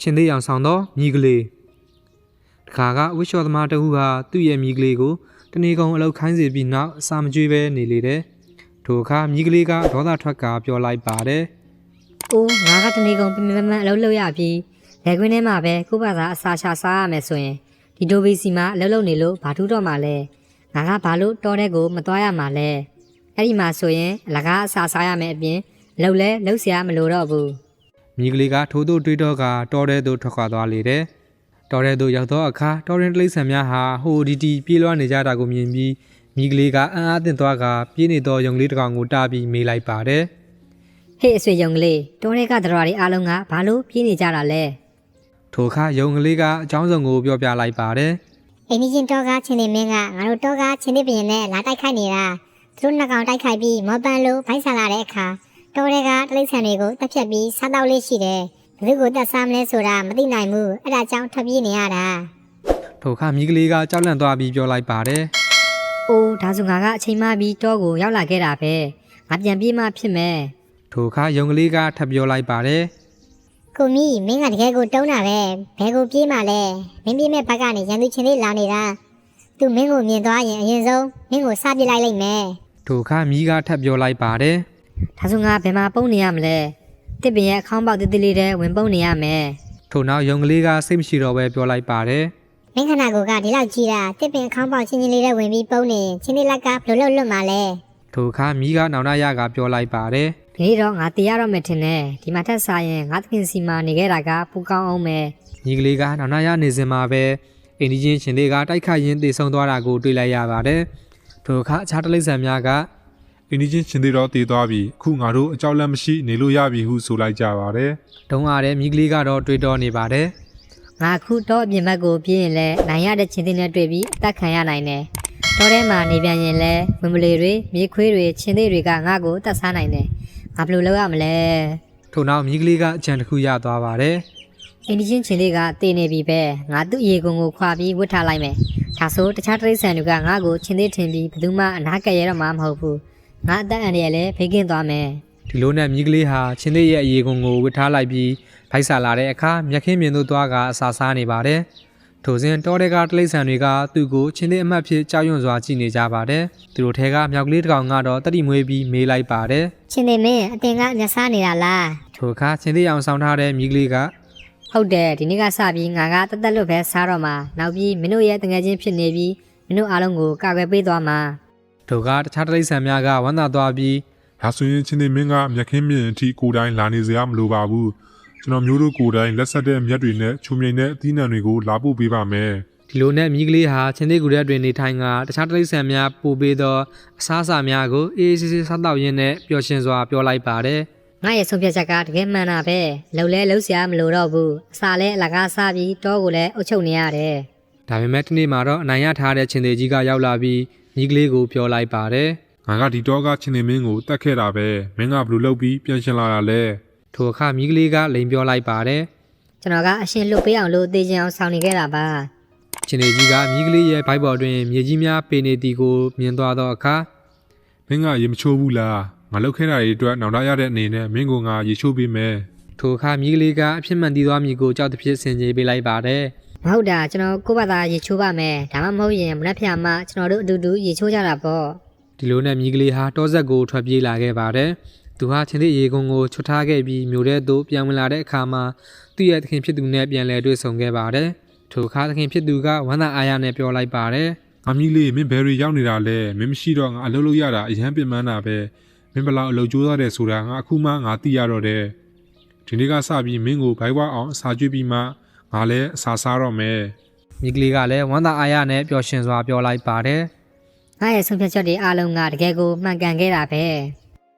ချင်းသေးအောင်ဆောင်သောမြည်ကလေးတခါကဝိရှောသမားတဦးဟာသူ့ရဲ့မြည်ကလေးကိုတနေကုန်အလောက်ခိုင်းစီပြီးနောက်အစာမကျွေးပဲနေလေတယ်ထိုအခါမြည်ကလေးကဒေါသထွက်ကပြောလိုက်ပါတယ်။အိုးငါကတနေကုန်ပြင်းပြင်းအလုပ်လုပ်ရပြီးလက်ကွင်းထဲမှာပဲကိုယ့်ဘာသာအစာချစားရမယ်ဆိုရင်ဒီဒိုဘီစီမှာအလုပ်လုပ်နေလို့ဘာထူးတော့မှလဲငါကဘာလို့တောတဲ့ကိုမသွားရမှာလဲအဲ့ဒီမှာဆိုရင်အလကားအစာစားရမယ်အပြင်လှုပ်လဲလှုပ်เสียမလို့တော့ဘူးမြည်ကလေးကထိုးထိုးတွေးတော့ကတောထဲသို့ထွက်ခွာသွားလေတယ်တောထဲသို့ရောက်သောအခါတောရင်တိရစ္ဆာန်များဟာဟိုဒီတီပြေးလွှားနေကြတာကိုမြင်ပြီးမြည်ကလေးကအံ့အားသင့်သွားကပြေးနေသောယုံကလေးတစ်ကောင်ကိုတားပြီးမေးလိုက်ပါတယ်ဟေ့အဆွေယုံကလေးတောထဲကသတ္တဝါတွေအားလုံးကဘာလို့ပြေးနေကြတာလဲထိုအခါယုံကလေးကအကြောင်းစုံကိုပြောပြလိုက်ပါတယ်အိမ်ကြီးချင်းတော့ကချင်းနေမင်းကငါတို့တော့ကချင်းနေပြင်းနဲ့လာတိုက်ခိုက်နေတာသူတို့နှစ်ကောင်တိုက်ခိုက်ပြီးမော်ပန်လိုဖိုက်ဆန်လာတဲ့အခါတောထဲကတိရစ္ဆာန်တွေကိုတက်ဖြတ်ပြီးစားတော့လေးရှိတယ်ဘယ်သူကိုတက်စားမလဲဆိုတာမသိနိုင်ဘူးအဲ့ဒါကြောင့်ထွက်ပြေးနေရတာထိုအခါမြည်ကလေးကကြောက်လန့်သွားပြီးပြောလိုက်ပါတယ်အိုးဒါဆိုငါကအချိန်မှပြီးတောကိုရောက်လာခဲ့တာပဲငါပြန်ပြေးမှဖြစ်မယ်ထိုအခါယုံကလေးကထပ်ပြောလိုက်ပါတယ်ကိုမီမင်းကတကယ်ကိုတုံးတာပဲဘယ်ကိုပြေးမှလဲမင်းပြေးမဲ့ဘက်ကနေရန်သူချင်းလေးလာနေတာသူမင်းကိုမြင်သွားရင်အရင်ဆုံးမင်းကိုစပစ်လိုက်လိမ့်မယ်ထိုအခါမြည်ကထပ်ပြောလိုက်ပါတယ်ဒါဆိုငါဘယ်မှာပုံနေရမလဲတစ်ပင်ရဲ့အခေါင်းပေါက်တိတိလေးတဲ့ဝင်ပုံနေရမယ်ထို့နောက်ယုံကလေးကစိတ်မရှိတော့ပဲပြောလိုက်ပါတယ်မင်းခနာကိုကဒီလောက်ကြီးတာတစ်ပင်အခေါင်းပေါက်ချင်းချင်းလေးတဲ့ဝင်ပြီးပုံနေချင်းလေးလက်ကဘလို့လွတ်မှာလဲထိုအခါမြည်ကနောင်နာရကပြောလိုက်ပါတယ်ဒီနေ့တော့ငါတေးရတော့မယ်ထင်တယ်ဒီမှာထက်စားရင်ငါသခင်စီမာနေခဲ့တာကပူကောင်းအောင်မယ်ညီကလေးကနောင်နာရနေစဉ်မှာပဲအိန္ဒိချင်းရှင်လေးကတိုက်ခိုက်ရင်းတေဆုံသွားတာကိုတွေ့လိုက်ရပါတယ်ထိုအခါအခြားတိရစ္ဆာန်များကအိန္ဒိချင်းရှင်သေးတော့တည်သွားပြီအခုငါတို့အကြောက်လန့်မရှိနေလို့ရပြီဟုဆိုလိုက်ကြပါတယ်တုံးအားတဲ့မြည်ကလေးကတော့တွေးတောနေပါတယ်ငါခုတော့အပြင်ဘက်ကိုပြေးရင်လဲနိုင်ရတဲ့ချင်းသေးနဲ့တွေ့ပြီးအသက်ခံရနိုင်တယ်တောထဲမှာနေပြန်ရင်လဲဝင်မလီတွေမြေခွေးတွေချင်းသေးတွေကငါ့ကိုတတ်ဆန်းနိုင်တယ်ငါဘယ်လိုလုပ်ရမလဲထို့နောက်မြည်ကလေးကအကြံတစ်ခုရသွားပါတယ်အိန္ဒိချင်းချင်းလေးကတည်နေပြီပဲငါသူ့ရေကုန်ကိုခွာပြီးဝတ်ထားလိုက်မယ်ဒါဆိုတခြားတိရစ္ဆာန်တွေကငါ့ကိုချင်းသေးထင်ပြီးဘယ်သူမှအနာကက်ရတော့မှမဟုတ်ဘူးငါအသက်အန္တရာယ်လည်းဖိကင်းသွားမယ်ဒီလိုနဲ့မြည်ကလေးဟာချင်းသေးရဲ့အရေကုန်ကိုဝတ်ထားလိုက်ပြီးဖိုက်ဆာလာတဲ့အခါမြက်ခင်းမြင်သို့သွားကအစာစားနေပါတယ်ထိုစဉ်တောထဲကတိရစ္ဆာန်တွေကသူ့ကိုချင်းသေးအမှတ်ဖြစ်ကြောက်ရွံ့စွာကြည့်နေကြပါတယ်သူတို့ထဲကမြောက်ကလေးတစ်ကောင်ကတော့တတိမွေးပြီးမေးလိုက်ပါတယ်ချင်းသေးမင်းအတင်ကညစားနေတာလားထိုအခါချင်းသေးအောင်ဆောင်ထားတဲ့မြည်ကလေးကဟုတ်တယ်ဒီနေ့ကစပြီးငါကတက်တက်လွတ်ပဲစားတော့မှာနောက်ပြီးမင်းတို့ရဲ့တငယ်ချင်းဖြစ်နေပြီးမင်းတို့အားလုံးကိုကာကွယ်ပေးသွားမှာတို့ကတခြားတိရစ္ဆာန်များကဝမ်းသာသွားပြီးဒါဆိုရင်ချင်းနေမင်းကမြက်ခင်းမြင်အထိကိုယ်တိုင်လာနေစရာမလိုပါဘူးကျွန်တော်မျိုးတို့ကိုယ်တိုင်လက်ဆက်တဲ့မြက်တွေနဲ့ချုံမြိန်တဲ့အသီးနှံတွေကိုလာပို့ပေးပါမယ်ဒီလိုနဲ့မြည်ကလေးဟာချင်းသေးကူရက်တွင်နေထိုင်ကတခြားတိရစ္ဆာန်များပို့ပေးသောအစားအစာများကိုအေးအေးဆေးဆေးစားတော့ရင်းနဲ့ပျော်ရွှင်စွာပြောလိုက်ပါတယ်ငါရဲ့ဆုံးဖြတ်ချက်ကတကယ်မှန်တာပဲလှုပ်လဲလှုပ်ရှားမလို့တော့ဘူးအစာလဲအလကားစားပြီးတောကိုလည်းအုပ်ချုပ်နေရတယ်ဒါပေမဲ့ဒီနေ့မှာတော့အနိုင်ရထားတဲ့ချင်းသေးကြီးကရောက်လာပြီးမြည်ကလေးကိုပြောလိုက်ပါတယ်ငါကဒီတော့ကချင်းနေမင်းကိုတတ်ခဲ့တာပဲမင်းကဘလို့လုပ်ပြီးပြန်ရှင်လာတာလဲထိုအခါမြည်ကလေးကလိန်ပြောလိုက်ပါတယ်ကျွန်တော်ကအရှင်လှုပ်ပေးအောင်လို့တေးချင်အောင်ဆောင်နေခဲ့တာပါချင်းသေးကြီးကမြည်ကလေးရဲ့ဘိုက်ပေါ်တွင်မြေကြီးများပေနေသည်ကိုမြင်သွားသောအခါမင်းကရေမချိုးဘူးလားငါလုပ်ခဲ့တာတွေအတွက်နောက်လာရတဲ့အနေနဲ့မင်းကငါရေချိုးပေးမယ်ထိုအခါမြည်ကလေးကအဖြစ်မှန်တည်သွားမည်ကိုကြောက်တစ်ဖြစ်ဆင်ခြေပေးလိုက်ပါတယ်မဟုတ်တာကျွန်တော်ကိုယ့်ဘာသာရေချိုးပါမယ်ဒါမှမဟုတ်ရင်မနှက်ဖြာမှကျွန်တော်တို့အတူတူရေချိုးကြတာပေါ့ဒီလိုနဲ့မြည်ကလေးဟာတောဆက်ကိုထွက်ပြေးလာခဲ့ပါတယ်သူဟာချင်းသေးရေကုန်ကိုချွတ်ထားခဲ့ပြီးမြို့ထဲသို့ပြန်ဝင်လာတဲ့အခါမှာသူ့ရဲ့သခင်ဖြစ်သူနဲ့ပြန်လည်တွေ့ဆုံခဲ့ပါတယ်ထိုအခါသခင်ဖြစ်သူကဝမ်းသာအားရနဲ့ပြောလိုက်ပါတယ်အမီလေးမင်းဘယ်ရီရောက်နေတာလဲမင်းမရှိတော့ငါအလုပ်လုပ်ရတာအရန်ပင်ပန်းတာပဲမင်းဘလောက်အလုပ်ကြိုးစားတယ်ဆိုတာငါအခုမှငါသိရတော့တယ်ဒီနေ့ကစပြီးမင်းကိုဘိုက်ဝါအောင်အစာကျွေးပြီးမှငါလည်းအစာစားတော့မယ်မြည်ကလေးကလည်းဝမ်းသာအားရနဲ့ပျော်ရွှင်စွာပြောလိုက်ပါတယ်ငါရဲ့ဆုံးဖြတ်ချက်တွေအားလုံးကတကယ်ကိုမှန်ကန်ခဲ့တာပဲ